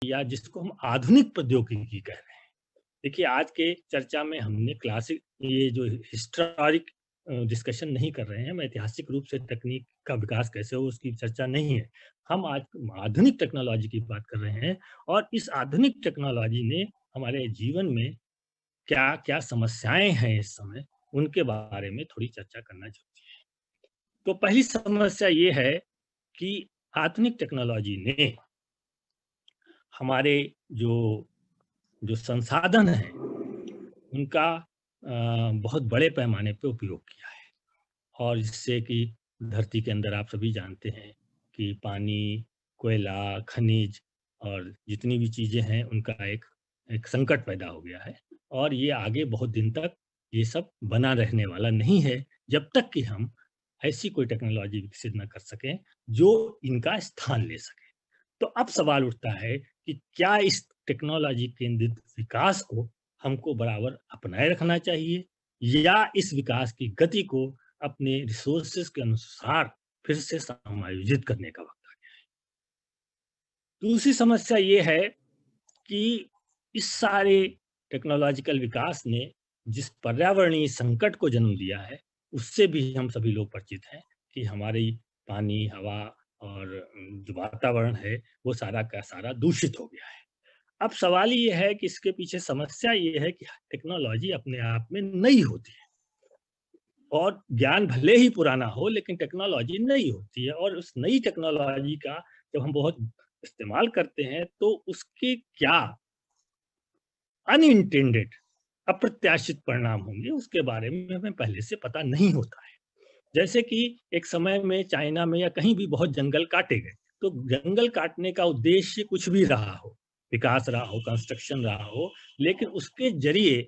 या जिसको हम आधुनिक प्रौद्योगिकी कह रहे हैं। देखिए आज के चर्चा में हमने क्लासिक ये जो हिस्टोरिक डिस्कशन नहीं कर रहे हैं, हम ऐतिहासिक रूप से तकनीक का विकास कैसे हो उसकी चर्चा नहीं है। हम आज आधुनिक टेक्नोलॉजी की बात कर रहे हैं और इस आधुनिक टेक्नोलॉजी ने हमारे जीवन में क्या-क्या समस्याएँ हैं इस समय, उनके बारे में थोड़ी चर्चा करना ज़रूरी है। तो पहली समस्या ये है कि आधुनिक टेक्नोलॉजी ने हमारे जो जो संसाधन हैं, उनका बहुत बड़े पैमाने पे उपयोग किया है और जिससे कि धरती के अंदर आप सभी जानते हैं कि पानी, कोयला, खनिज और जितनी भी चीज़ें हैं, उनका एक एक संकट पैदा हो गया है और ये आगे बहुत दिन तक ये सब बना रहने वाला नहीं है, जब तक कि हम ऐसी कोई टेक्नोलॉजी विकसित ना कर सकें, जो इनका स्थान ले सके। तो अब सवाल उठता है कि क्या इस टेक्नोलॉजी केंद्रित विकास को हमको बराबर अपनाए रखना चाहिए या इस विकास की गति को अपने रिसोर्सेज के अनुसार फिर से समायोजित करने का वक्त आ गया है। दूसरी समस्या ये है कि इस सारे टेक्नोलॉजिकल विकास ने जिस पर्यावरणीय संकट को जन्म दिया है, उससे भी हम सभी लोग परिचित हैं कि हमारी पानी, हवा और जो वातावरण है, वो सारा का सारा दूषित हो गया है। अब सवाल ये है कि इसके पीछे समस्या ये है कि टेक्नोलॉजी अपने आप में नई होती है और ज्ञान भले ही पुराना हो, लेकिन टेक्नोलॉजी नई होती है और उस नई टेक्नोलॉजी का जब हम बहुत इस्तेमाल करते हैं, तो उसके क्या अनइंटेंडेड अप्रत्याशित परिणाम होंगे उसके बारे में हमें पहले से पता नहीं होता है। जैसे कि एक समय में चाइना में या कहीं भी बहुत जंगल काटे गए, तो जंगल काटने का उद्देश्य कुछ भी रहा हो, विकास रहा हो, कंस्ट्रक्शन रहा हो, लेकिन उसके ज़रिए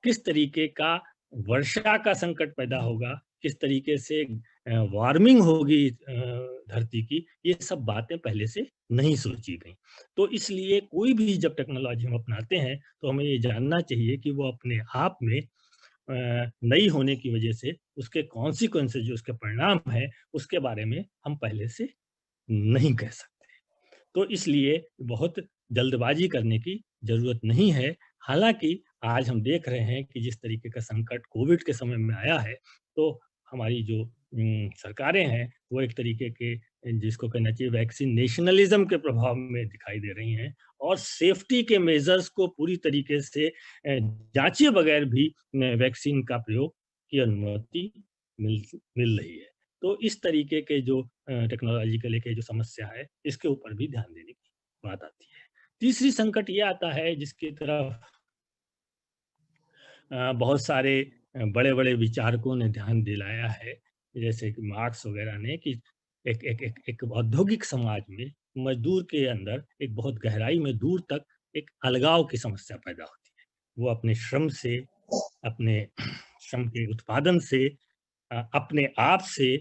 किस तरीके का वर्षा का संकट पैदा होगा, किस तरीके से वार्मिंग होगी धरती की, ये सब बातें पहले से नहीं सोची गई। तो इसलिए कोई भी जब टेक्नोलॉजी हम अपनाते हैं, तो हमें ये जानना चाहिए कि वो अपने आप में नई होने की वजह से उसके कॉन्सिक्वेंसेस जो उसके परिणाम हैं, उसके बारे में हम पहले से नहीं कह सकते। तो इसलिए बहुत जल्दबाजी करने की ज़रूरत नहीं है। हालाँकि आज हम देख रहे हैं कि जिस तरीके का संकट कोविड के समय में आया है, तो हमारी जो सरकारें हैं, वो एक तरीके के जिसको कहना चाहिए वैक्सीन नेशनलिज़्म के प्रभाव में दिखाई दे रही हैं और सेफ्टी के मेजर्स को पूरी तरीके से जाँचे बगैर भी वैक्सीन का प्रयोग की अनुमति मिल मिल रही है। तो इस तरीके के जो टेक्नोलॉजी को लेके जो समस्या है, इसके ऊपर भी ध्यान देने की बात आती है। तीसरी संकट ये आता है जिसकी तरफ बहुत सारे बड़े-बड़े विचारकों ने ध्यान दिलाया है, जैसे कि मार्क्स वगैरह ने कि एक औद्योगिक समाज में मज़दूर के अंदर एक बहुत गहराई में दूर तक एक अलगाव की समस्या पैदा होती है। वो अपने श्रम से, अपने श्रम के उत्पादन से अपने आप से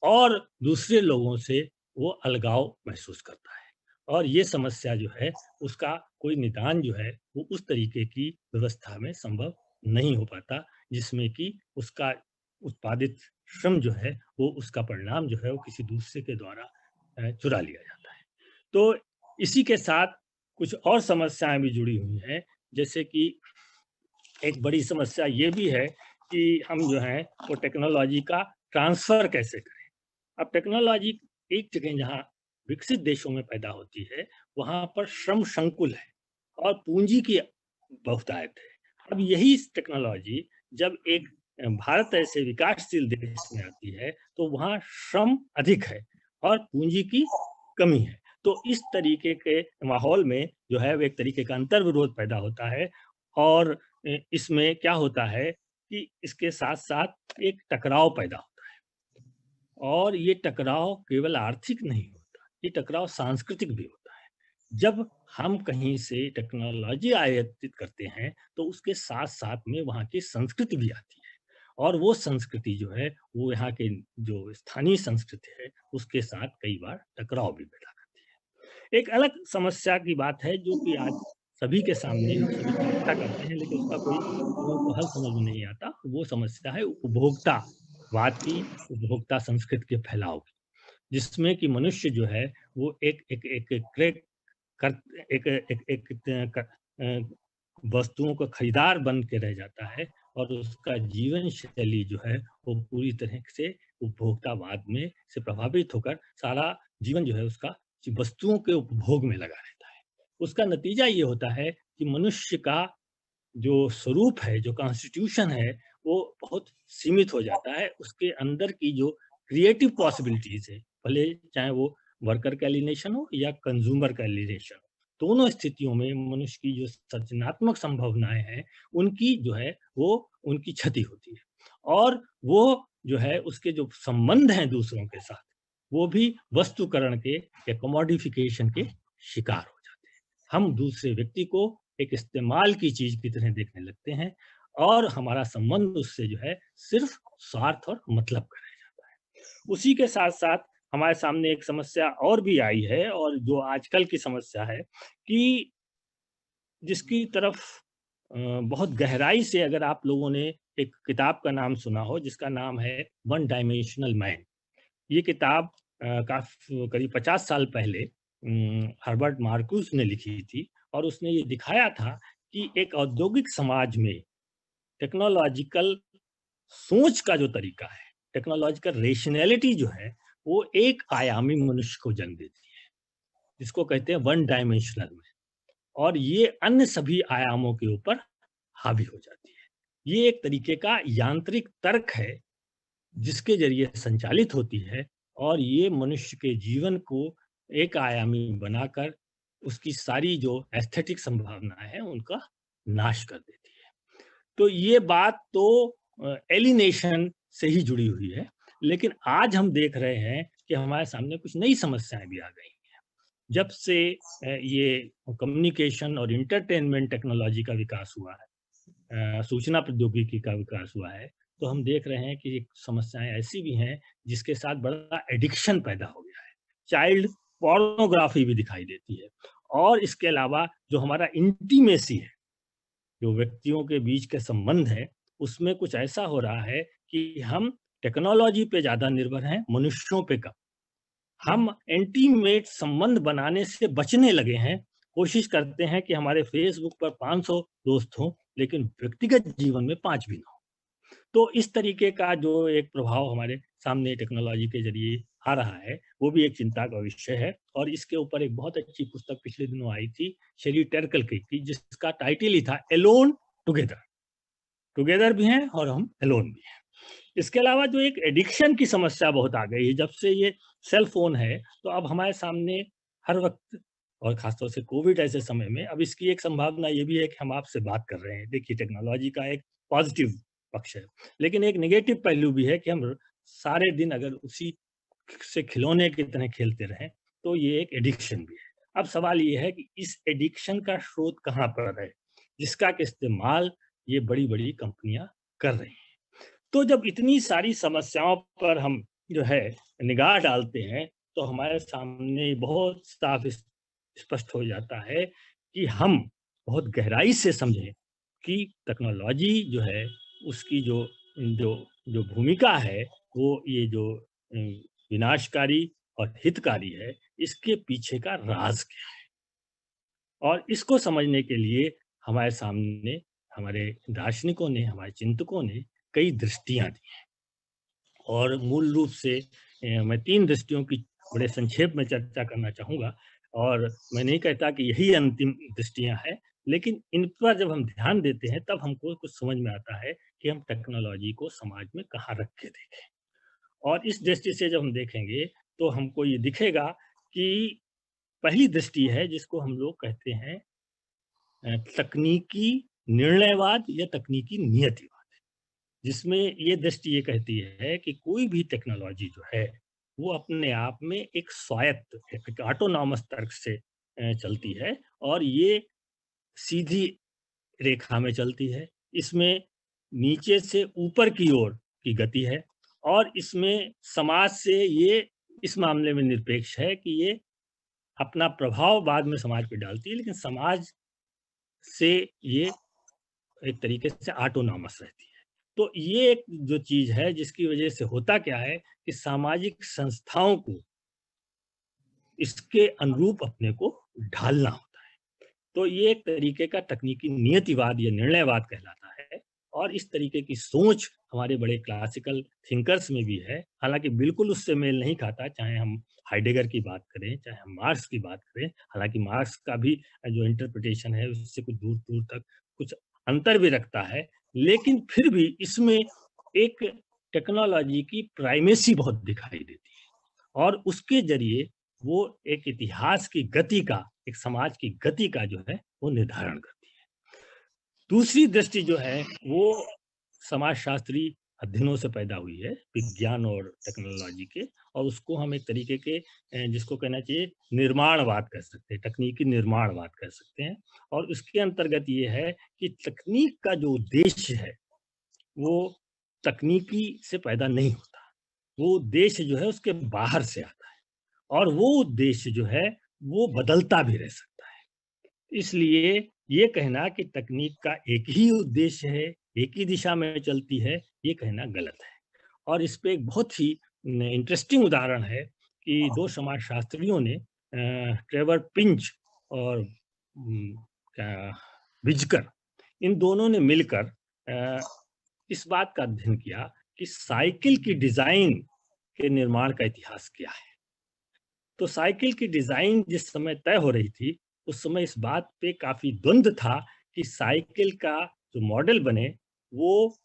और दूसरे लोगों से वो अलगाव महसूस करता है और ये समस्या जो है उसका कोई निदान जो है वो उस तरीके की व्यवस्था में संभव नहीं हो पाता जिसमें कि उसका उत्पादित श्रम जो है वो उसका परिणाम जो है वो किसी दूसरे के द्वारा चुरा लिया जाता है। तो इसी के साथ कुछ और समस्याएं भी जुड़ी हुई हैं जैसे कि एक बड़ी समस्या ये भी है कि हम जो हैं वो टेक्नोलॉजी का ट्रांसफ़र कैसे करें? अब टेक्नोलॉजी एक जगह जहाँ विकसित देशों में पैदा होती है, वहाँ पर श्रम संकुल है और पूँजी की बहुतायत है। अब यही टेक्नोलॉजी जब एक भारत ऐसे विकासशील देश में आती है, तो वहाँ श्रम अधिक है और पूँजी की कमी है। तो इस तरीके के माहौल में जो है वो एक तरीके का अंतर्विरोध पैदा होता है और इसमें क्या होता है कि इसके साथ-साथ एक टकराव पैदा होता है और ये टकराव केवल आर्थिक नहीं होता, ये टकराव सांस्कृतिक भी होता है। जब हम कहीं से टेक्नोलॉजी आयातित करते हैं, तो उसके साथ-साथ में वहाँ की संस्कृति भी आती है और वो संस्कृति जो है, वो यहाँ के जो स्थानीय संस्कृति है, उसके साथ कई बार टकराव भी पैदा करती है। एक अलग समस्या की बात है जो कि आज सभी के सामने हम सभी चर्चा करते हैं लेकिन उसका कोई लोगों को हल समझ में नहीं आता। वो समस्या है उपभोक्तावाद की, उपभोक्ता संस्कृति के फैलाव की, जिसमें कि मनुष्य जो है वो एक एक एक एक कर एक एक एक वस्तुओं का खरीदार बन के रह जाता है और उसका जीवन शैली जो है वो पूरी तरह से उपभोक्तावाद में से प्रभावित होकर सारा जीवन जो है उसका वस्तुओं के उपभोग में लगा रहता है। उसका नतीजा ये होता है कि मनुष्य का जो स्वरूप है, जो कॉन्स्टिट्यूशन है, वो बहुत सीमित हो जाता है। उसके अंदर की जो क्रिएटिव पॉसिबिलिटीज़ है, भले चाहे वो वर्कर का एलिनेशन हो या कंज्यूमर का एलिनेशन हो, दोनों स्थितियों में मनुष्य की जो सृजनात्मक संभावनाएँ हैं, उनकी जो है वो उनकी क्षति होती है। और वो जो है उसके जो संबंध हैं दूसरों के साथ, वो भी वस्तुकरण के या कमोडिफ़िकेशन के शिकार हो जाते हैं। हम दूसरे व्यक्ति को एक इस्तेमाल की चीज़ की तरह देखने लगते हैं और हमारा संबंध उससे जो है सिर्फ़ स्वार्थ और मतलब का रह जाता है। उसी के साथ-साथ हमारे सामने एक समस्या और भी आई है और जो आजकल की समस्या है कि जिसकी तरफ बहुत गहराई से अगर आप लोगों ने एक किताब का नाम सुना हो जिसका नाम है वन डायमेंशनल मैन। ये किताब करीब 50 साल पहले हर्बर्ट मार्क्यूस ने लिखी थी और उसने ये दिखाया था कि एक औद्योगिक समाज में टेक्नोलॉजिकल सोच का जो तरीका है, टेक्नोलॉजिकल रेशनैलिटी जो है, वो एक आयामी मनुष्य को जन्म देती है, जिसको कहते हैं वन डायमेंशनल में और ये अन्य सभी आयामों के ऊपर हावी हो जाती है। ये एक तरीके का यांत्रिक तर्क है जिसके ज़रिए संचालित होती है और ये मनुष्य के जीवन को एक आयामी बनाकर उसकी सारी जो एस्थेटिक संभावनाएँ हैं, उनका नाश कर देती है। तो ये बात तो एलिनेशन से ही जुड़ी हुई है, लेकिन आज हम देख रहे हैं कि हमारे सामने कुछ नई समस्याएँ भी आ गई हैं। जब से ये कम्युनिकेशन और एंटरटेनमेंट टेक्नोलॉजी का विकास हुआ है, सूचना प्रौद्योगिकी का विकास हुआ है, तो हम देख रहे हैं कि समस्याएँ ऐसी भी हैं, जिसके साथ बड़ा एडिक्शन पैदा हो गया है। चाइल्ड पोर्नोग्राफी भी दिखाई देती है और इसके अलावा जो हमारा इंटीमेसी है, जो व्यक्तियों के बीच के संबंध है, उसमें कुछ ऐसा हो रहा है कि हम टेक्नोलॉजी पे ज़्यादा निर्भर हैं, मनुष्यों पे कम। हम इंटीमेट संबंध बनाने से बचने लगे हैं। कोशिश करते हैं कि हमारे फ़ेसबुक पर 500 दोस्त हों, लेकिन व्यक्तिगत जीवन में 5 भी ना हों। तो इस तरीके का जो एक प्रभाव हमारे सामने टेक्नोलॉजी के ज़रिए आ रहा है, वो भी एक चिंता का विषय है और इसके ऊपर एक बहुत अच्छी पुस्तक पिछले दिनों आई थी, शेरी टर्कल की जिसका टाइटल ही था एलोन टुगेदर। टुगेदर भी हैं और हम एलोन भी हैं। इसके अलावा जो एक एडिक्शन की समस्या बहुत आ गई है, जब से ये सेल फ़ोन है, तो अब हमारे सामने हर वक़्त और ख़ासतौर से कोविड ऐसे समय में अब इसकी एक संभावना ये भी है कि हम आपसे बात कर रहे हैं। देखिए टेक्नोलॉजी का एक पॉज़िटिव पक्ष है, लेकिन एक नेगेटिव पहलू भी है कि हम सारे दिन अगर उसी से खिलौने की तरह खेलते रहें, तो ये एक एडिक्शन भी है। अब सवाल ये है कि इस एडिक्शन का स्रोत कहाँ पर है, जिसका कि इस्तेमाल ये बड़ी-बड़ी कंपनियाँ कर रही हैं। तो जब इतनी सारी समस्याओं पर हम जो है निगाह डालते हैं, तो हमारे सामने बहुत साफ स्पष्ट हो जाता है कि हम बहुत गहराई से समझें कि टेक्नोलॉजी जो है उसकी जो जो जो भूमिका है वो ये जो विनाशकारी और हितकारी है, इसके पीछे का राज क्या है? और इसको समझने के लिए हमारे सामने हमारे दार्शनिकों ने, हमारे चिंतकों ने कई दृष्टियाँ दी हैं। और मूल रूप से मैं 3 दृष्टियों की बड़े संक्षेप में चर्चा करना चाहूँगा और मैं नहीं कहता कि यही अंतिम दृष्टियाँ हैं, लेकिन इन पर जब हम ध्यान देते हैं, तब हमको कुछ समझ में आता है कि हम टेक्नोलॉजी को समाज में कहाँ रख के देखें। और इस दृष्टि से जब हम देखेंगे, तो हमको ये दिखेगा कि पहली दृष्टि है जिसको हम लोग कहते हैं तकनीकी निर्णयवाद या तकनीकी नियतिवाद। जिसमें ये दृष्टि ये कहती है कि कोई भी टेक्नोलॉजी जो है, वो अपने आप में एक स्वायत्त, एक ऑटोनॉमस तर्क से चलती है और ये सीधी रेखा में चलती है। इसमें नीचे से ऊपर की ओर की गति है और इसमें समाज से ये इस मामले में निरपेक्ष है कि ये अपना प्रभाव बाद में समाज पे डालती है, लेकिन समाज से ये एक तरीके से ऑटोनॉमस रहती है। तो ये एक जो चीज़ है जिसकी वज़ह से होता क्या है कि सामाजिक संस्थाओं को इसके अनुरूप अपने को ढालना होता है। तो ये एक तरीके का तकनीकी नियतिवाद या निर्णयवाद कहलाता है और इस तरीके की सोच हमारे बड़े क्लासिकल थिंकर्स में भी है। हालाँकि बिल्कुल उससे मेल नहीं खाता, चाहे हम हाइडेगर की बात करें, चाहे हम मार्क्स की बात करें। हालाँकि मार्क्स का भी जो इंटरप्रिटेशन है उससे कुछ दूर-दूर तक कुछ अंतर भी रखता है। लेकिन फिर भी इसमें एक टेक्नोलॉजी की प्राइमेसी बहुत दिखाई देती है और उसके ज़रिए वो एक इतिहास की गति का, एक समाज की गति का जो है, वो निर्धारण करती है। दूसरी दृष्टि जो है, वो समाजशास्त्री अध्ययनों से पैदा हुई है, विज्ञान और टेक्नोलॉजी के और उसको हम एक तरीके के जिसको कहना चाहिए निर्माणवाद कह सकते हैं, तकनीकी निर्माणवाद कह सकते हैं और उसके अंतर्गत ये है कि तकनीक का जो उद्देश्य है, वो तकनीकी से पैदा नहीं होता। वो उद्देश्य जो है उसके बाहर से आता है और वो उद्देश्य जो है, वो बदलता भी रह सकता है। इसलिए ये कहना कि तकनीक का एक ही उद्देश्य है, एक ही दिशा में चलती है, ये कहना गलत है। और इस पे एक बहुत ही इंटरेस्टिंग उदाहरण है कि 2 समाजशास्त्रियों ने ट्रेवर पिंच और क्या विज़कर इन दोनों ने मिलकर इस बात का अध्ययन किया कि साइकिल की डिज़ाइन के निर्माण का इतिहास क्या है। तो साइकिल की डिज़ाइन जिस समय तय हो रही थी, उस समय इस बात पे काफ़ी द्वंद था कि साइकिल का जो मॉडल बने, वो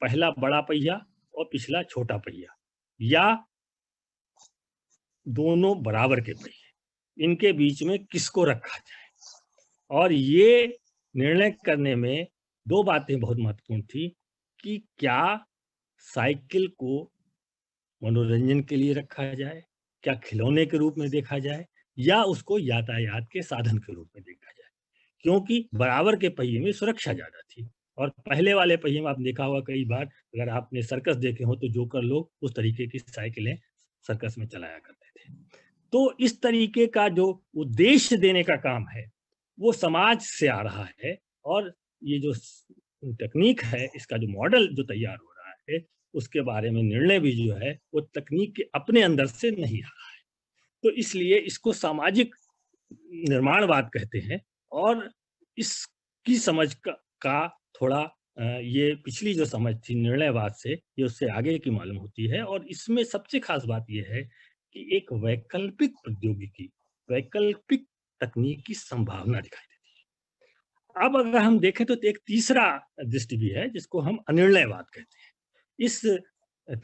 पहला बड़ा पहिया और पिछला छोटा पहिया या दोनों बराबर के पहिए, इनके बीच में किसको रखा जाए। और ये निर्णय करने में 2 बातें बहुत महत्वपूर्ण थी कि क्या साइकिल को मनोरंजन के लिए रखा जाए, क्या खिलौने के रूप में देखा जाए या उसको यातायात के साधन के रूप में देखा जाए। क्योंकि बराबर के पहिए में सुरक्षा ज़्यादा थी और पहले वाले पहिए में आपने देखा होगा कई बार अगर आपने सर्कस देखे हो तो जोकर लोग उस तरीके की साइकिलें सर्कस में चलाया करते थे। तो इस तरीके का जो उद्देश्य देने का काम है, वो समाज से आ रहा है और ये जो तकनीक है, इसका जो मॉडल जो तैयार हो रहा है, उसके बारे में निर्णय भी जो है, वो तकनीक के अपने अंदर से नहीं आ रहा है। तो इसलिए इसको सामाजिक निर्माणवाद कहते हैं और इसकी समझ का थोड़ा ये पिछली जो समझ थी निर्णयवाद से, ये उससे आगे की मालूम होती है और इसमें सबसे ख़ास बात ये है कि एक वैकल्पिक प्रौद्योगिकी, वैकल्पिक तकनीक की संभावना दिखाई देती है। अब अगर हम देखें तो एक तीसरा दृष्टि भी है जिसको हम अनिर्णयवाद कहते हैं। इस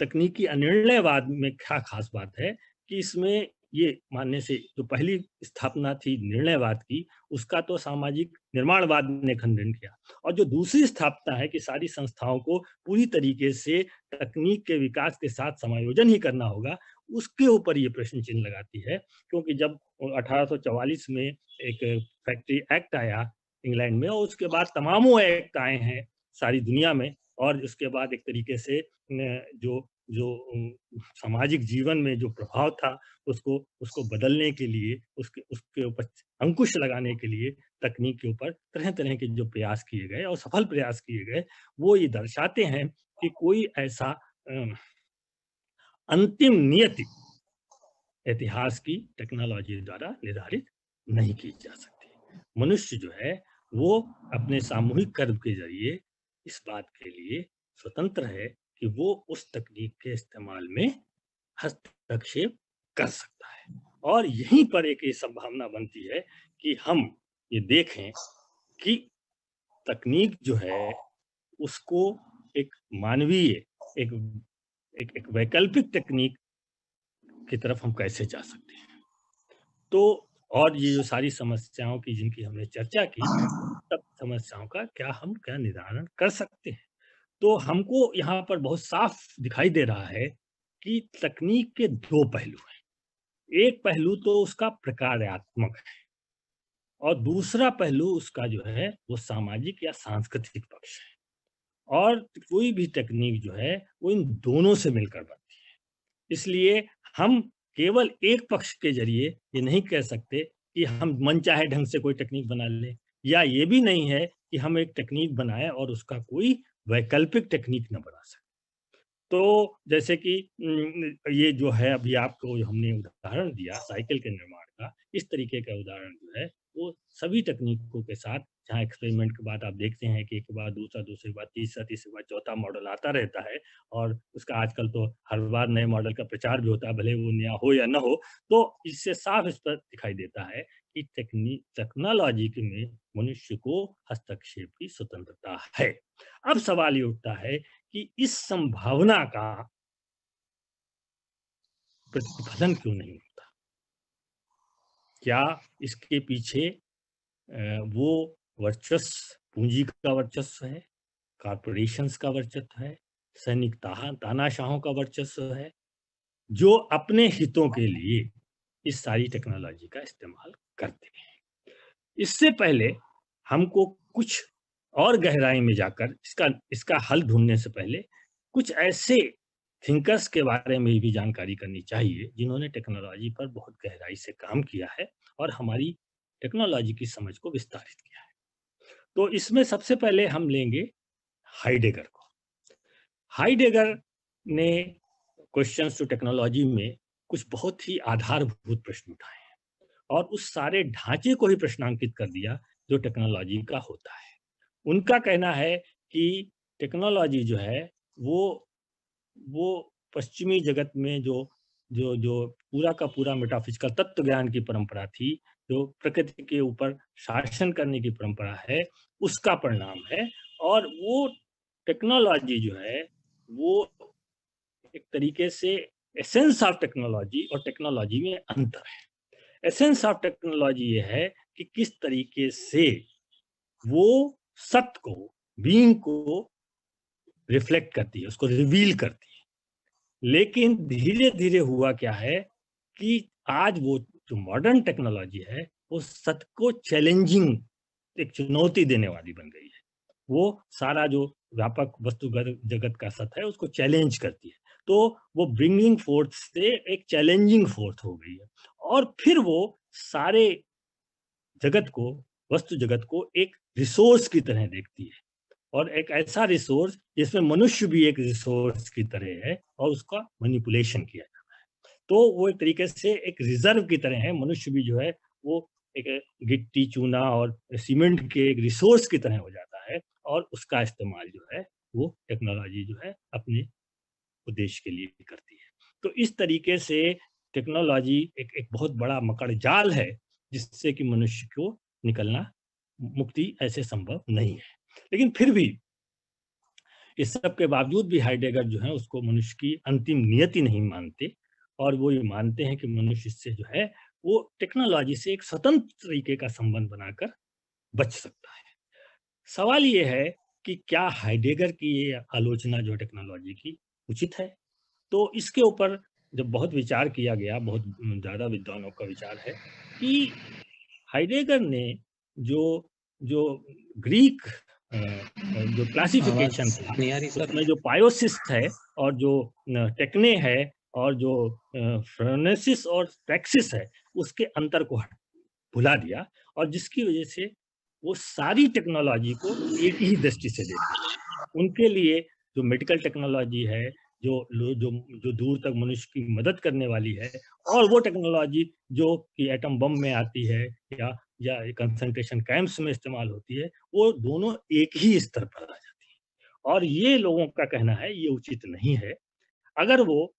तकनीकी अनिर्णयवाद में क्या ख़ास बात है कि इसमें ये मानने से जो पहली स्थापना थी निर्णयवाद की, उसका तो सामाजिक निर्माणवाद ने खंडन किया और जो दूसरी स्थापना है कि सारी संस्थाओं को पूरी तरीके से तकनीक के विकास के साथ समायोजन ही करना होगा, उसके ऊपर ये प्रश्न चिन्ह लगाती है। क्योंकि जब 1844 में एक फैक्ट्री एक्ट आया इंग्लैंड में और उसके बाद तमामों एक्ट आए हैं सारी दुनिया में और उसके बाद एक तरीके से जो जो सामाजिक जीवन में जो प्रभाव था उसको उसको बदलने के लिए उसके उसके ऊपर अंकुश लगाने के लिए तकनीक के ऊपर तरह-तरह के जो प्रयास किए गए और सफल प्रयास किए गए, वो ये दर्शाते हैं कि कोई ऐसा अंतिम नियति इतिहास की टेक्नोलॉजी द्वारा निर्धारित नहीं की जा सकती। मनुष्य जो है वो अपने सामूहिक कर्म के ज़रिए इस बात के लिए स्वतंत्र है कि वो उस तकनीक के इस्तेमाल में हस्तक्षेप कर सकता है। और यहीं पर एक ये संभावना बनती है कि हम ये देखें कि तकनीक जो है उसको एक मानवीय एक एक एक वैकल्पिक तकनीक की तरफ हम कैसे जा सकते हैं। तो और ये जो सारी समस्याओं की जिनकी हमने चर्चा की, सब समस्याओं का क्या निदान कर सकते हैं। तो हमको यहाँ पर बहुत साफ दिखाई दे रहा है कि तकनीक के 2 पहलू हैं। एक पहलू तो उसका प्रकार्यात्मक है और दूसरा पहलू उसका जो है वो सामाजिक या सांस्कृतिक पक्ष है। और कोई भी तकनीक जो है वो इन दोनों से मिलकर बनती है। इसलिए हम केवल एक पक्ष के ज़रिए ये नहीं कह सकते कि हम मनचाहे ढंग से कोई तकनीक बना लें या ये भी नहीं है कि हम एक तकनीक बनाएँ और उसका कोई वैकल्पिक तकनीक ना बना सकें। तो जैसे कि ये जो है अभी आपको हमने उदाहरण दिया साइकिल के निर्माण का, इस तरीके का उदाहरण जो है, वो सभी तकनीकों के साथ जहाँ एक्सपेरिमेंट के बाद आप देखते हैं कि एक के बाद दूसरा, दूसरे के बाद तीसरा, तीसरे के बाद चौथा मॉडल आता रहता है और उसका आजकल तो हर बार नए मॉडल का प्रचार भी होता है, भले वो नया हो या ना हो। तो इससे साफ इस पर दिखाई देता है कि टेक्नोलॉजी के में मनुष्य को हस्तक्षेप की स्वतंत्रता है। अब सवाल ये उठता है कि इस संभावना का प्रतिफलन क्यों नहीं होता? क्या इसके पीछे वो वर्चस्व पूंजी का वर्चस्व है, कॉर्पोरेशंस का वर्चस्व है, सैनिक तानाशाहों का वर्चस्व है, जो अपने हितों के लिए इस सारी टेक्नोलॉजी का इस्तेमाल करते हैं। इससे पहले हमको कुछ और गहराई में जाकर इसका इसका हल ढूँढने से पहले कुछ ऐसे थिंकर्स के बारे में भी जानकारी करनी चाहिए, जिन्होंने टेक्नोलॉजी पर बहुत गहराई से काम किया है और हमारी टेक्नोलॉजी की समझ को विस्तारित किया है। तो इसमें सबसे पहले हम लेंगे हाइडेगर को। हाइडेगर ने क्वेश्चंस टू टेक्नोलॉजी में कुछ बहुत ही आधारभूत प्रश्न उठाए हैं और उस सारे ढांचे को ही प्रश्नांकित कर दिया जो टेक्नोलॉजी का होता है। उनका कहना है कि टेक्नोलॉजी जो है वो वो पश्चिमी जगत में जो जो जो पूरा का पूरा मेटाफिजिकल तत्व ज्ञान की परंपरा थी, जो प्रकृति के ऊपर शासन करने की परंपरा है, उसका परिणाम है और वो टेक्नोलॉजी जो है, वो एक तरीके से एसेंस ऑफ टेक्नोलॉजी और टेक्नोलॉजी में अंतर है। एसेंस ऑफ टेक्नोलॉजी ये है कि किस तरीके से वो सत्य को, बीइंग को रिफ्लेक्ट करती है, उसको रिवील करती है। लेकिन धीरे-धीरे हुआ क्या है कि आज वो जो मॉडर्न टेक्नोलॉजी है, वो सत्य को चैलेंजिंग एक चुनौती देने वाली बन गई है। वो सारा जो व्यापक वस्तुगत जगत का सत्य है, उसको चैलेंज करती है। तो वो ब्रिंगिंग फोर्थ से एक चैलेंजिंग फोर्थ हो गई है और फिर वो सारे जगत को, वस्तु जगत को एक रिसोर्स की तरह देखती है और एक ऐसा रिसोर्स जिसमें मनुष्य भी एक रिसोर्स की तरह है और उसका मैनिपुलेशन किया जाता है। तो वो एक तरीके से एक रिजर्व की तरह है, मनुष्य भी जो है वो एक गिट्टी, चूना और सीमेंट के एक रिसोर्स की तरह हो जाता है और उसका इस्तेमाल जो है वो टेक्नोलॉजी जो है अपने उद्देश्य के लिए करती है। तो इस तरीके से टेक्नोलॉजी एक एक बहुत बड़ा मकड़ जाल है, जिससे कि मनुष्य को निकलना मुक्ति ऐसे संभव नहीं है। लेकिन फिर भी इस सब के बावजूद भी हाइडेगर जो है उसको मनुष्य की अंतिम नियति नहीं मानते और वो ये मानते हैं कि मनुष्य इससे जो है वो टेक्नोलॉजी से एक स्वतंत्र तरीके का संबंध बनाकर बच सकता है। सवाल ये है कि क्या हाइडेगर की ये आलोचना जो टेक्नोलॉजी की उचित है? तो इसके ऊपर जब बहुत विचार किया गया, बहुत ज़्यादा विद्वानों का विचार है कि हाइडेगर ने जो जो ग्रीक जो आवाज क्लासिफिकेशन था, नहीं आ रही सर। उसमें जो पायोसिस है और जो टेक्ने है और जो फ्रोनेसिस और टैक्सिस है, उसके अंतर को भुला दिया और जिसकी वजह से वो सारी टेक्नोलॉजी को एक ही दृष्टि से देखते हैं। उनके लिए जो मेडिकल टेक्नोलॉजी है, जो जो दूर तक मनुष्य की मदद करने वाली है और वो टेक्नोलॉजी जो कि एटम बम में आती है या कंसंट्रेशन कैंप्स में इस्तेमाल होती है, वो दोनों एक ही स्तर पर आ जाती है। और ये लोगों का कहना है, ये उचित नहीं है। अगर वो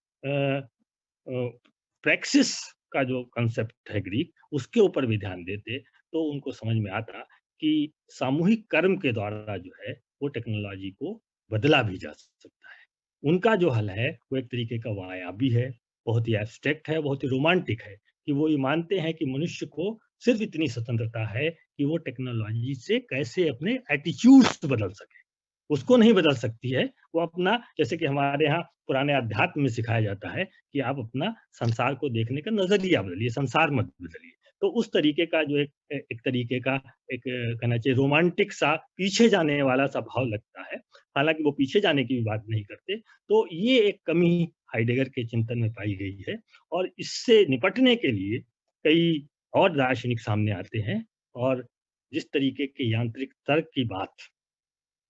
प्रैक्सिस का जो कांसेप्ट है ग्रीक, उसके ऊपर भी ध्यान देते, तो उनको समझ में आता कि सामूहिक कर्म के द्वारा जो है, वो टेक्नोलॉजी को बदला भी जा सकता है। उनका जो हल है, वो एक तरीके का वायाबी है, बहुत ही एब्स्ट्रैक्ट है, बहुत ही रोमांटिक है, कि वो ये मानते हैं कि मनुष्य को सिर्फ़ इतनी स्वतंत्रता है कि वो टेक्नोलॉजी से कैसे अपने एटीट्यूड्स बदल सके। उसको नहीं बदल सकती है, वो अपना जैसे कि हमारे यहाँ पुराने अध्यात्म में सिखाया जाता है कि आप अपना संसार को देखने का नज़रिया बदलिए, संसार मत बदलिए। तो उस तरीके का जो एक तरीके का एक कहना चाहिए रोमांटिक सा पीछे जाने वाला सा भाव लगता है। हालाँकि वो पीछे जाने की भी बात नहीं करते। तो ये एक कमी हाइडेगर के चिंतन में पाई गई है और इससे निपटने के लिए कई और दार्शनिक सामने आते हैं और जिस तरीके के यांत्रिक तर्क की बात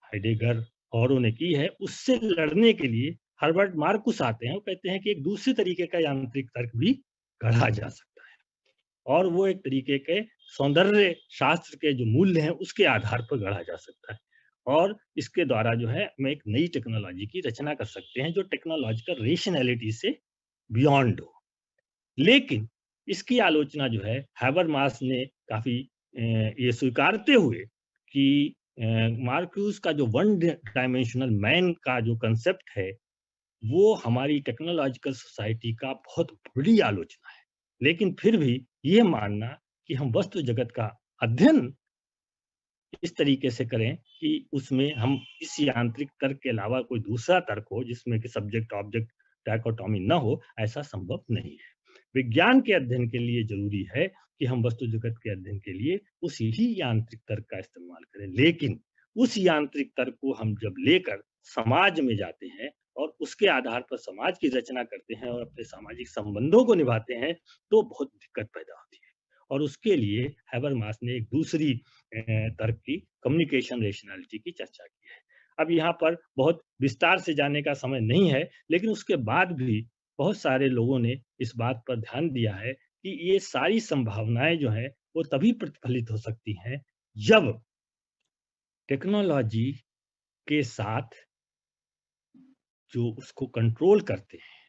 हाइडेगर औरों ने की है, उससे लड़ने के लिए हर्बर्ट मार्कुस आते हैं, वो कहते हैं कि एक दूसरे तरीके का यांत्रिक तर्क भी गढ़ा जा सकता है। और वो एक तरीके के सौंदर्य शास्त्र के जो मूल्य हैं, उसके आधार पर गढ़ा जा सकता है। और इसके द्वारा जो है, हम एक नई टेक्नोलॉजी की रचना कर सकते हैं, जो टेक्नोलॉजिकल रेशनैलिटी से बियॉन्ड हो। लेकिन इसकी आलोचना जो है, हैबरमास ने काफ़ी ये स्वीकारते हुए कि मार्क्यूस का जो वन डायमेंशनल मैन का जो कांसेप्ट है, वो हमारी टेक्नोलॉजिकल सोसाइटी का बहुत बड़ी आलोचना है। लेकिन फिर भी ये मानना कि हम वस्तु जगत का अध्ययन इस तरीके से करें कि उसमें हम इस यांत्रिक तर्क के अलावा कोई दूसरा तर्क हो, जिसमें कि सब्जेक्ट ऑब्जेक्ट डायकोटोमी ना हो, ऐसा संभव नहीं है। विज्ञान के अध्ययन के लिए ज़रूरी है कि हम वस्तु जगत के अध्ययन के लिए उसी ही यांत्रिक तर्क का इस्तेमाल करें। लेकिन उस यांत्रिक तर्क को हम जब लेकर समाज में जाते हैं और उसके आधार पर समाज की रचना करते हैं और अपने सामाजिक संबंधों को निभाते हैं, तो बहुत दिक्कत पैदा होती है। और उसके लिए हैबरमास ने एक दूसरी तर्क की कम्युनिकेशन रेशनैलिटी की चर्चा की है। अब यहाँ पर बहुत विस्तार से जाने का समय नहीं है, लेकिन उसके बाद भी बहुत सारे लोगों ने इस बात पर ध्यान दिया है कि ये सारी संभावनाएँ जो हैं, वो तभी प्रतिफलित हो सकती हैं, जब टेक्नोलॉजी के साथ जो उसको कंट्रोल करते हैं,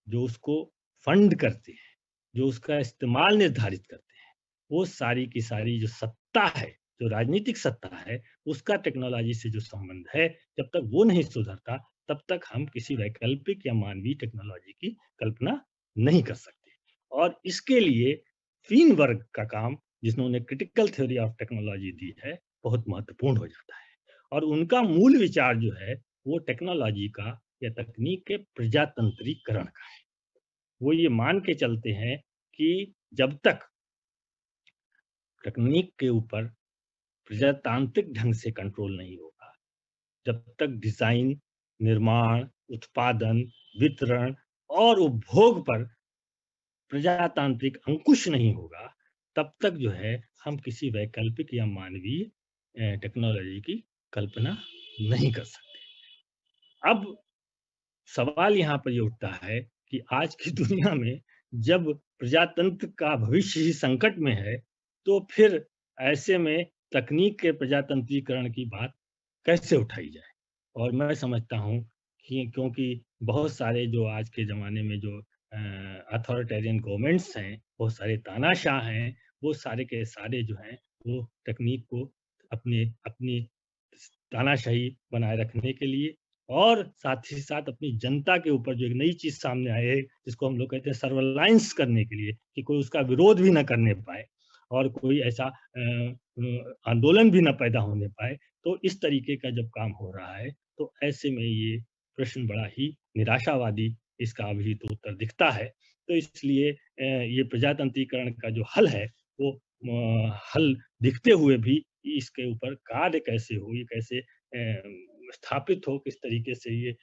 जो उसको फंड करते हैं, जो उसका इस्तेमाल निर्धारित करते हैं, वो सारी की सारी जो सत्ता है, जो राजनीतिक सत्ता है, उसका टेक्नोलॉजी से जो संबंध है, जब तक वो नहीं सुधरता, तब तक हम किसी वैकल्पिक या मानवीय टेक्नोलॉजी की कल्पना नहीं कर सकते। और इसके लिए फ़ीनबर्ग का काम, जिन्होंने क्रिटिकल थ्योरी ऑफ टेक्नोलॉजी दी है, बहुत महत्वपूर्ण हो जाता है। और उनका मूल विचार जो है, वो टेक्नोलॉजी का या तकनीक के प्रजातंत्रीकरण का है। वो ये मान के चलते हैं कि जब तक तकनीक के ऊपर प्रजातांत्रिक ढंग से कंट्रोल नहीं होगा, जब तक डिज़ाइन, निर्माण, उत्पादन, वितरण और उपभोग पर प्रजातांत्रिक अंकुश नहीं होगा, तब तक जो है हम किसी वैकल्पिक या मानवीय टेक्नोलॉजी की कल्पना नहीं कर सकते। अब सवाल यहाँ पर ये उठता है कि आज की दुनिया में जब प्रजातंत्र का भविष्य ही संकट में है, तो फिर ऐसे में तकनीक के प्रजातंत्रीकरण की बात कैसे उठाई जाए? और मैं समझता हूँ कि क्योंकि बहुत सारे जो आज के ज़माने में जो अथॉरिटेरियन गवर्नमेंट्स हैं, बहुत सारे तानाशाह हैं, वो सारे के सारे जो हैं, वो तकनीक को अपने अपनी तानाशाही बनाए रखने के लिए और साथ ही साथ अपनी जनता के ऊपर जो एक नई चीज़ सामने आई है, जिसको हम लोग कहते हैं सर्विलांस करने के लिए कि कोई उसका विरोध भी ना करने पाए और कोई ऐसा आंदोलन भी ना पैदा होने पाए। तो इस तरीके का जब काम हो रहा है, तो ऐसे में ये प्रश्न बड़ा ही निराशावादी इसका अभी तो उत्तर दिखता है। तो इसलिए ये प्रजातंत्रीकरण का जो हल है, वो हल दिखते हुए भी इसके ऊपर कार्य कैसे हो, ये कैसे स्थापित हो, किस तरीके से ये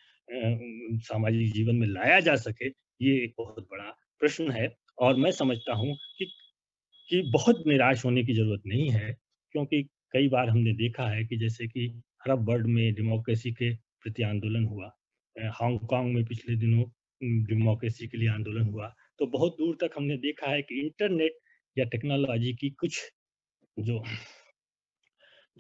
सामाजिक जीवन में लाया जा सके, ये एक बहुत बड़ा प्रश्न है। और मैं समझता हूँ कि बहुत निराश होने की ज़रूरत नहीं है, क्योंकि कई बार हमने देखा है कि जैसे कि अरब वर्ल्ड में डेमोक्रेसी के प्रति आंदोलन हुआ। हांगकांग में पिछले दिनों डेमोक्रेसी के लिए आंदोलन हुआ। तो बहुत दूर तक हमने देखा है कि इंटरनेट या टेक्नोलॉजी की कुछ जो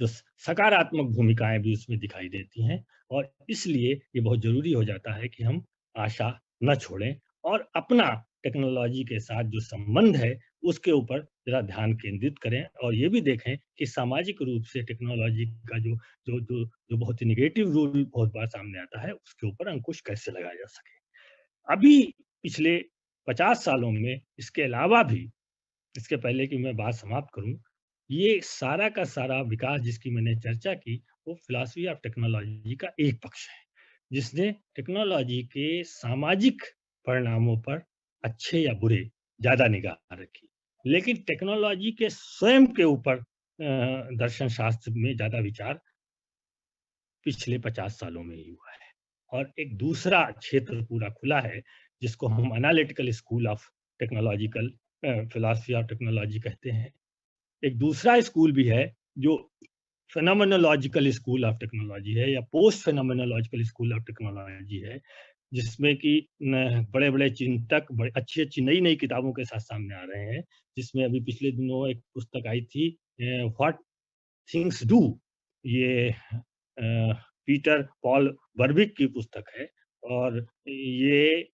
जो सकारात्मक भूमिकाएँ भी उसमें दिखाई देती हैं और इसलिए ये बहुत ज़रूरी हो जाता है कि हम आशा न छोड़ें और अपना टेक्नोलॉजी के साथ जो संबंध है, उसके ऊपर ज़रा ध्यान केंद्रित करें और ये भी देखें कि सामाजिक रूप से टेक्नोलॉजी का जो बहुत ही नेगेटिव रूल बहुत बार सामने आता है, उसके ऊपर अंकुश कैसे लगाया जा सके। अभी पिछले 50 सालों में इसके अलावा भी इसके पहले कि मैं बात समाप्त करूँ, ये सारा का सारा विकास जिसकी मैंने चर्चा की, वो फिलॉसफी ऑफ टेक्नोलॉजी का एक पक्ष है, जिसने टेक्नोलॉजी के सामाजिक परिणामों पर अच्छे या बुरे ज़्यादा निगाह रखी। लेकिन टेक्नोलॉजी के स्वयं के ऊपर दर्शन शास्त्र में ज़्यादा विचार पिछले 50 सालों में ही हुआ है। और एक दूसरा क्षेत्र पूरा खुला है, जिसको हम analytical school of technological philosophy of technology कहते हैं। एक दूसरा स्कूल भी है, जो फेनोमेनोलॉजिकल स्कूल ऑफ टेक्नोलॉजी है या post phenomenological school of technology है, जिसमें कि बड़े-बड़े चिंतक अच्छी-अच्छी नई-नई किताबों के साथ सामने आ रहे हैं, जिसमें अभी पिछले दिनों एक पुस्तक आई थी व्हाट थिंग्स डू। ये पीटर पॉल वर्विक की पुस्तक है और ये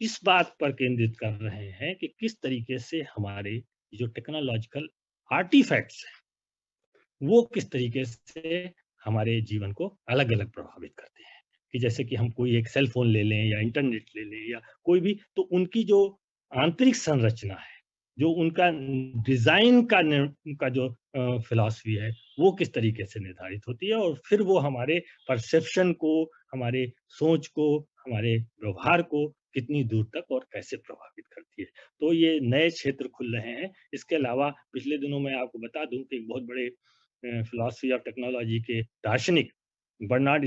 इस बात पर केंद्रित कर रहे हैं कि किस तरीके से हमारे जो टेक्नोलॉजिकल आर्टिफैक्ट्स हैं, वो किस तरीके से हमारे जीवन को अलग-अलग प्रभावित करते हैं। कि जैसे कि हम कोई एक सेल फ़ोन ले लें या इंटरनेट ले लें या कोई भी, तो उनकी जो आंतरिक संरचना है, जो उनका डिज़ाइन का उनका जो फ़िलॉसफ़ी है, वो किस तरीके से निर्धारित होती है और फिर वो हमारे परसेप्शन को, हमारे सोच को, हमारे व्यवहार को कितनी दूर तक और कैसे प्रभावित करती है। तो ये नए क्षेत्र खुल रहे हैं। इसके अलावा पिछले दिनों मैं आपको बता दूँ कि एक बहुत बड़े फ़िलॉसफ़ी ऑफ टेक्नोलॉजी के दार्शनिक बर्नार्ड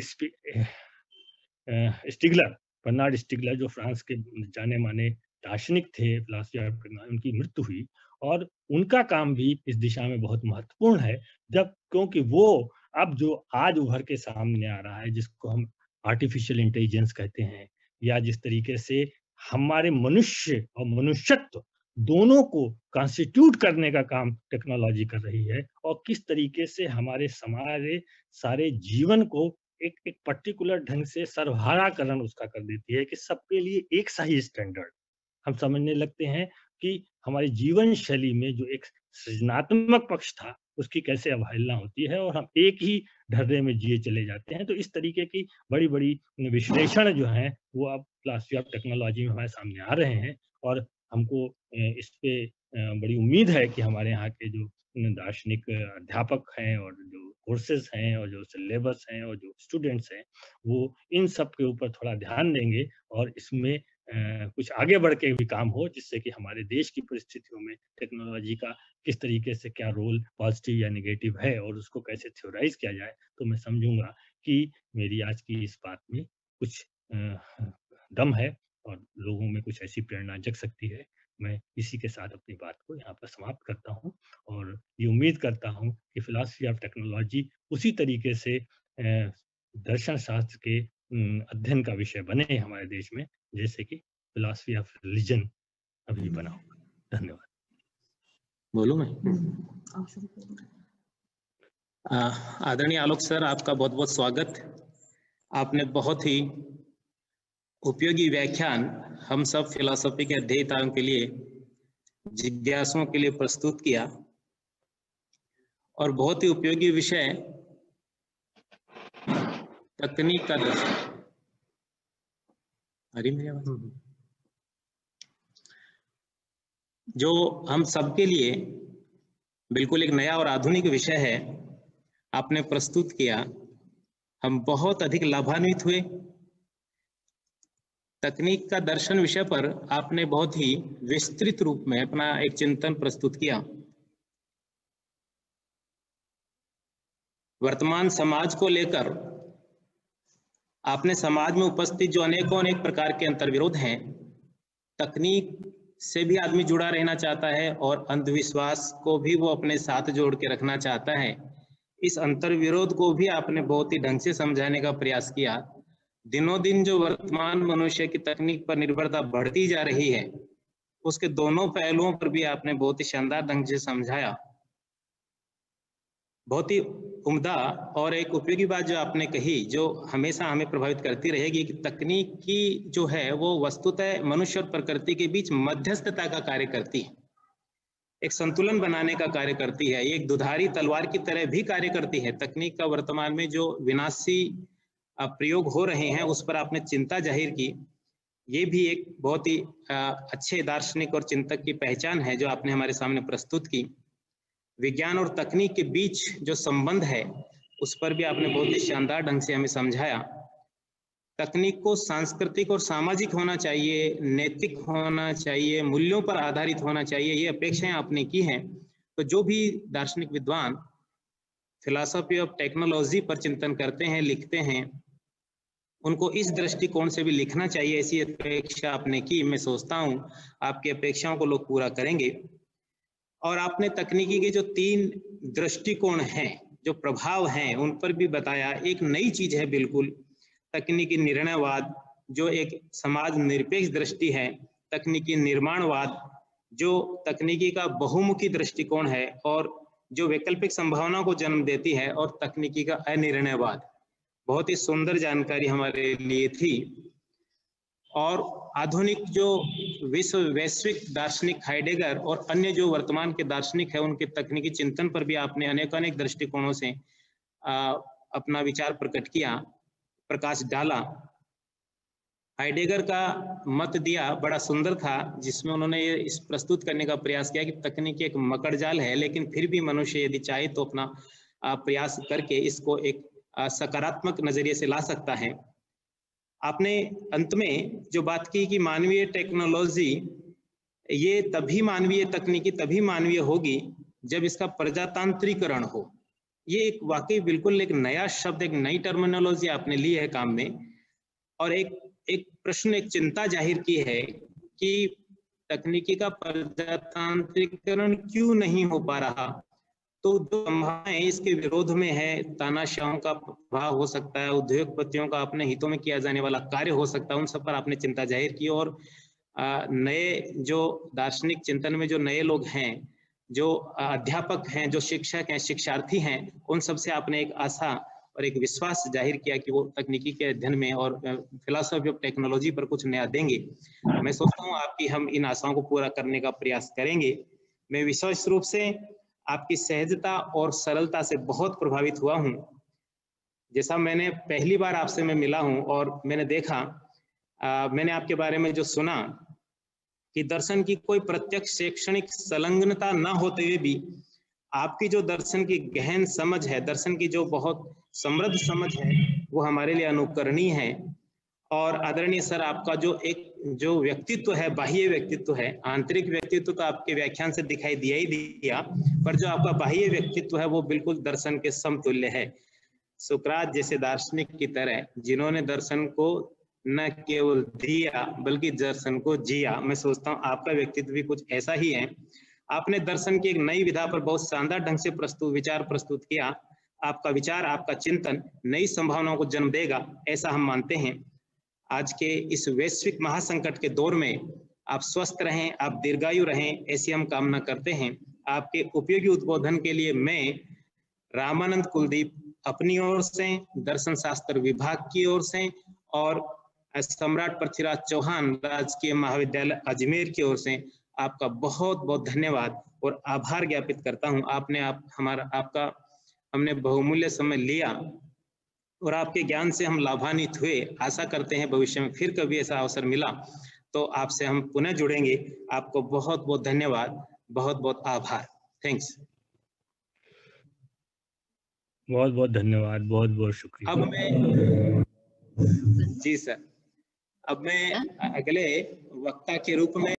स्टिगलर, बर्नार्ड स्टिगलर जो फ्रांस के जाने-माने दार्शनिक थे, फ़िलॉसफ़ी ऑफ टेक्नोलॉजी, उनकी मृत्यु हुई और उनका काम भी इस दिशा में बहुत महत्वपूर्ण है। जब क्योंकि वो अब जो आज उभर के सामने आ रहा है, जिसको हम आर्टिफ़िशियल इंटेलिजेंस कहते हैं या जिस तरीके से हमारे मनुष्य और मनुष्यत्व दोनों को कॉन्स्टिट्यूट करने का काम टेक्नोलॉजी कर रही है और किस तरीके से हमारे समारे सारे जीवन को एक एक पर्टिकुलर ढंग से सर्वहाराकरण उसका कर देती है कि सबके लिए एक सा ही स्टैंडर्ड हम समझने लगते हैं कि हमारी जीवन शैली में जो एक सृजनात्मक पक्ष था, उसकी कैसे अवहेलना होती है और हम एक ही ढर्रे में जिए चले जाते हैं। तो इस तरीके की बड़ी-बड़ी विश्लेषण जो हैं, वो अब फ़िलॉसफ़ी ऑफ टेक्नोलॉजी में हमारे सामने आ रहे हैं और हमको इस पे बड़ी उम्मीद है कि हमारे यहाँ के जो दार्शनिक अध्यापक हैं और जो कोर्सेज़ हैं और जो सिलेबस हैं और जो स्टूडेंट्स हैं, वो इन सब के ऊपर थोड़ा ध्यान देंगे और इसमें कुछ आगे बढ़ के भी काम हो जिससे कि हमारे देश की परिस्थितियों में टेक्नोलॉजी का किस तरीके से क्या रोल पॉजिटिव या नेगेटिव है और उसको कैसे थ्योराइज़ किया जाए, तो मैं समझूँगा कि मेरी आज की इस बात में कुछ दम है और लोगों में कुछ ऐसी प्रेरणा जग सकती है। मैं इसी के साथ अपनी बात को यहाँ पर समाप्त करता हूँ और ये उम्मीद करता हूँ कि फ़िलॉसफ़ी ऑफ टेक्नोलॉजी उसी तरीके से दर्शन शास्त्र के अध्ययन का विषय बने हमारे देश में, जैसे कि फ़िलॉसफ़ी ऑफ रिलिजन अभी बना होगा। धन्यवाद। बोलूँ मैं? आदरणीय आलोक सर, आपका बहुत-बहुत स्वागत। आपने बहुत ही उपयोगी व्याख्यान हम सब फिलॉसफी के अध्येताओं के लिए, जिज्ञासुओं के लिए प्रस्तुत किया और बहुत ही उपयोगी विषय तकनीक का दर्शन। अरे मेरी आवाज जो हम सबके लिए बिल्कुल एक नया और आधुनिक विषय है, आपने प्रस्तुत किया। हम बहुत अधिक लाभान्वित हुए। तकनीक का दर्शन विषय पर आपने बहुत ही विस्तृत रूप में अपना एक चिंतन प्रस्तुत किया। वर्तमान समाज को लेकर आपने समाज में उपस्थित जो अनेक प्रकार के अंतर्विरोध हैं, तकनीक से भी आदमी जुड़ा रहना चाहता है और अंधविश्वास को भी वो अपने साथ जोड़ के रखना चाहता है। इस अंतर्विरोध को भी आपने बहुत ही ढंग से समझाने का प्रयास किया। दिनों दिन जो वर्तमान मनुष्य की तकनीक पर निर्भरता बढ़ती जा रही है, उसके दोनों पहलुओं पर भी आपने बहुत ही शानदार ढंग से समझाया। बहुत ही उम्दा और एक उपयोगी बात जो आपने कही, जो हमेशा हमें प्रभावित करती रहेगी, कि तकनीक की जो है वो वस्तुतः मनुष्य और प्रकृति के बीच मध्यस्थता का कार्य करती है, एक संतुलन बनाने का कार्य करती है, एक दुधारी तलवार की तरह भी कार्य करती है। तकनीक का वर्तमान में जो विनाशी प्रयोग हो रहे हैं, उस पर आपने चिंता जाहिर की। ये भी एक बहुत ही अच्छे दार्शनिक और चिंतक की पहचान है जो आपने हमारे सामने प्रस्तुत की। विज्ञान और तकनीक के बीच जो संबंध है, उस पर भी आपने बहुत ही शानदार ढंग से हमें समझाया। तकनीक को सांस्कृतिक और सामाजिक होना चाहिए, नैतिक होना चाहिए, मूल्यों पर आधारित होना चाहिए, ये अपेक्षाएं आपने की हैं। तो जो भी दार्शनिक विद्वान फिलॉसफी ऑफ टेक्नोलॉजी पर चिंतन करते हैं, लिखते हैं, उनको इस दृष्टिकोण से भी लिखना चाहिए, ऐसी अपेक्षा आपने की। मैं सोचता हूँ आपकी अपेक्षाओं को लोग पूरा करेंगे। और आपने तकनीकी के जो 3 दृष्टिकोण हैं, जो प्रभाव हैं, उन पर भी बताया। एक नई चीज है बिल्कुल, तकनीकी निर्णयवाद, जो एक समाज निरपेक्ष दृष्टि है, तकनीकी निर्माणवाद जो तकनीकी का बहुमुखी दृष्टिकोण है और जो वैकल्पिक संभावनाओं को जन्म देती है, और तकनीकी का अनिर्णयवाद। बहुत ही सुंदर जानकारी हमारे लिए थी। और आधुनिक जो वैश्विक दार्शनिक हाइडेगर और अन्य जो वर्तमान के दार्शनिक है, उनके तकनीकी चिंतन पर भी आपने अनेक दृष्टिकोणों से अपना विचार प्रकट किया, प्रकाश डाला। हाइडेगर का मत दिया बड़ा सुंदर था, जिसमें उन्होंने ये इस प्रस्तुत करने का प्रयास किया कि तकनीक एक मकड़जाल है, लेकिन फिर भी मनुष्य यदि चाहे तो अपना प्रयास करके इसको एक सकारात्मक नजरिए से ला सकता है। आपने अंत में जो बात की कि मानवीय टेक्नोलॉजी ये तभी मानवीय तकनीकी तभी मानवीय होगी जब इसका प्रजातांत्रिकरण हो। ये एक वाकई बिल्कुल एक नया शब्द, एक नई टर्मिनोलॉजी आपने ली है काम में, और एक प्रश्न, एक चिंता जाहिर की है कि तकनीकी का प्रजातांत्रिकरण क्यों नहीं हो पा रहा। तो जो संभावनाएं इसके विरोध में है, तानाशाहों का प्रभाव हो सकता है, उद्योगपतियों का अपने हितों में किया जाने वाला कार्य हो सकता है, उन सब पर आपने चिंता जाहिर की। और नए जो दार्शनिक चिंतन में जो नए लोग हैं, जो अध्यापक हैं, जो शिक्षक हैं, शिक्षार्थी हैं, उन सब से आपने एक आशा और एक विश्वास जाहिर किया कि वो तकनीकी के अध्ययन में और फिलॉसफी ऑफ टेक्नोलॉजी पर कुछ नया देंगे। मैं सोचता हूँ आपकी हम इन आशाओं को पूरा करने का प्रयास करेंगे। मैं विशेष रूप से आपकी सहजता और सरलता से बहुत प्रभावित हुआ हूँ। जैसा मैंने पहली बार आपसे मैं मिला हूँ और मैंने देखा, मैंने आपके बारे में जो सुना कि दर्शन की कोई प्रत्यक्ष शैक्षणिक संलग्नता न होते हुए भी आपकी जो दर्शन की गहन समझ है, दर्शन की जो बहुत समृद्ध समझ है, वो हमारे लिए अनुकरणीय है। और आदरणीय सर, आपका जो व्यक्तित्व है, बाह्य व्यक्तित्व है, आंतरिक व्यक्तित्व तो आपके व्याख्यान से दिखाई दिया ही दिया, पर जो आपका बाह्य व्यक्तित्व है वो बिल्कुल दर्शन के समतुल्य है। सुकरात जैसे दार्शनिक की तरह, जिन्होंने दर्शन को न केवल दिया बल्कि दर्शन को जिया। मैं सोचता हूँ आपका व्यक्तित्व भी कुछ ऐसा ही है। आपने दर्शन की एक नई विधा पर बहुत शानदार ढंग से विचार प्रस्तुत किया। आपका विचार, आपका चिंतन नई संभावनाओं को जन्म देगा, ऐसा हम मानते हैं। आज के इस वैश्विक महासंकट के दौर में आप स्वस्थ रहें, आप दीर्घायु रहें, ऐसी हम कामना करते हैं। आपके उपयोगी उद्बोधन के लिए मैं रामानंद कुलदीप अपनी ओर से, दर्शन शास्त्र विभाग की ओर से, और सम्राट पृथ्वीराज चौहान राजकीय महाविद्यालय अजमेर की ओर से आपका बहुत बहुत धन्यवाद और आभार ज्ञापित करता हूं। आपका हमने बहुमूल्य समय लिया और आपके ज्ञान से हम लाभान्वित हुए। आशा करते हैं भविष्य में फिर कभी ऐसा अवसर मिला तो आपसे हम पुनः जुड़ेंगे। आपको बहुत बहुत धन्यवाद, बहुत बहुत आभार। थैंक्स। बहुत बहुत धन्यवाद, बहुत बहुत शुक्रिया। अब मैं जी सर, अब मैं अगले वक्ता के रूप में